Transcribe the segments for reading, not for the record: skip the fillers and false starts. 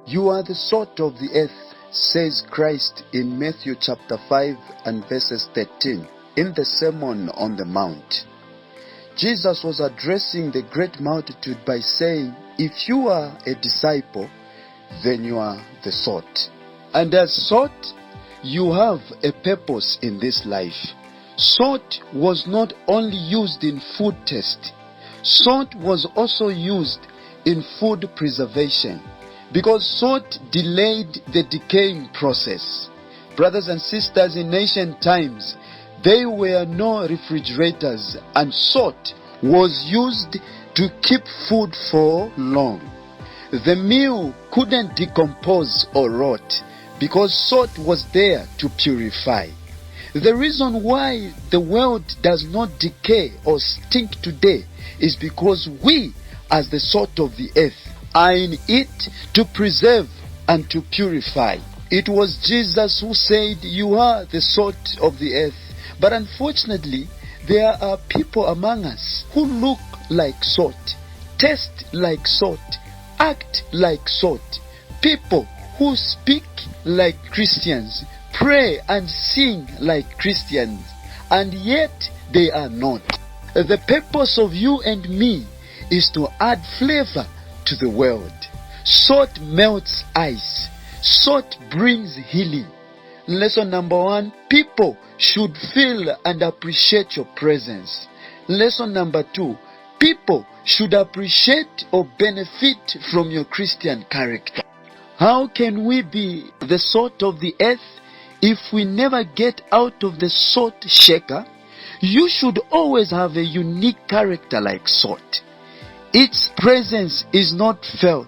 You are the salt of the earth, says Christ in Matthew chapter 5 and verses 13 in the Sermon on the Mount. Jesus was addressing the great multitude by saying, if you are a disciple, then you are the salt. And as salt, you have a purpose in this life. Salt was not only used in food taste. Salt was also used in food preservation, because salt delayed the decaying process. Brothers and sisters, in ancient times, there were no refrigerators, and salt was used to keep food for long. The meal couldn't decompose or rot because salt was there to purify. The reason why the world does not decay or stink today is because we, as the salt of the earth, are in it to preserve and to purify. It was Jesus who said, you are the salt of the earth. But unfortunately, there are people among us who look like salt, taste like salt, act like salt. People who speak like Christians, pray and sing like Christians, and yet they are not. The purpose of you and me is to add flavor to the world. Salt melts ice. Salt brings healing. Lesson number 1, people should feel and appreciate your presence. Lesson number 2, people should appreciate or benefit from your Christian character. How can we be the salt of the earth if we never get out of the salt shaker? You should always have a unique character like salt. Its presence is not felt,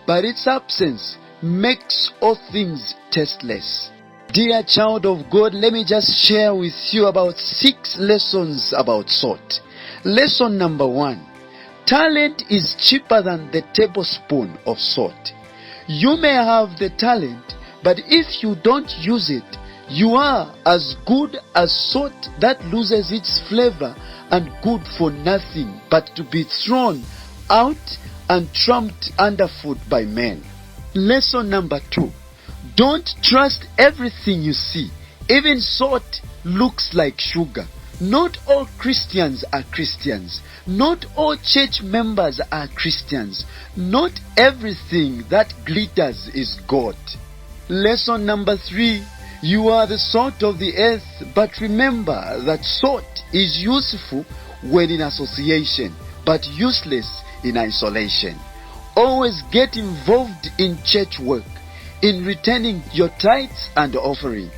but its absence makes all things tasteless. Dear child of God, let me just share with you about 6 lessons about salt. Lesson number 1, talent is cheaper than the tablespoon of salt. You may have the talent, but if you don't use it, you are as good as salt that loses its flavor and good for nothing but to be thrown out and trampled underfoot by men. Lesson number 2, don't trust everything you see. Even salt looks like sugar. Not all Christians are Christians. Not all church members are Christians. Not everything that glitters is God. Lesson number 3, you are the salt of the earth, but remember that salt is useful when in association, but useless in isolation. Always get involved in church work, in returning your tithes and offering.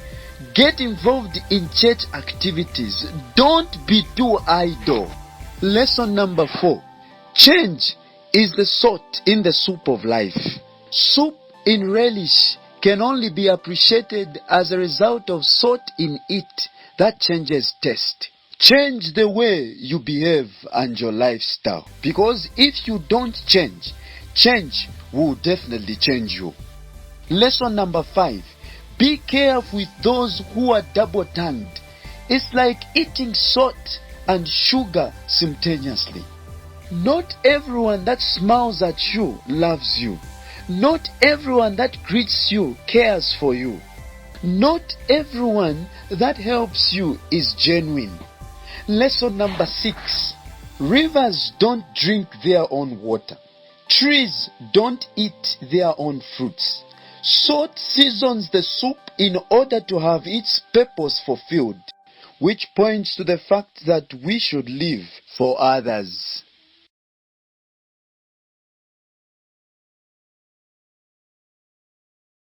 Get involved in church activities. Don't be too idle. Lesson number 4, change is the salt in the soup of life. Soup in relish can only be appreciated as a result of salt in it that changes taste. Change the way you behave and your lifestyle, because if you don't change, change will definitely change you. Lesson number 5, be careful with those who are double-tongued. It's like eating salt and sugar simultaneously. Not everyone that smiles at you loves you. Not everyone that greets you cares for you. Not everyone that helps you is genuine. Lesson number 6, rivers don't drink their own water. Trees don't eat their own fruits. Salt seasons the soup in order to have its purpose fulfilled, which points to the fact that we should live for others.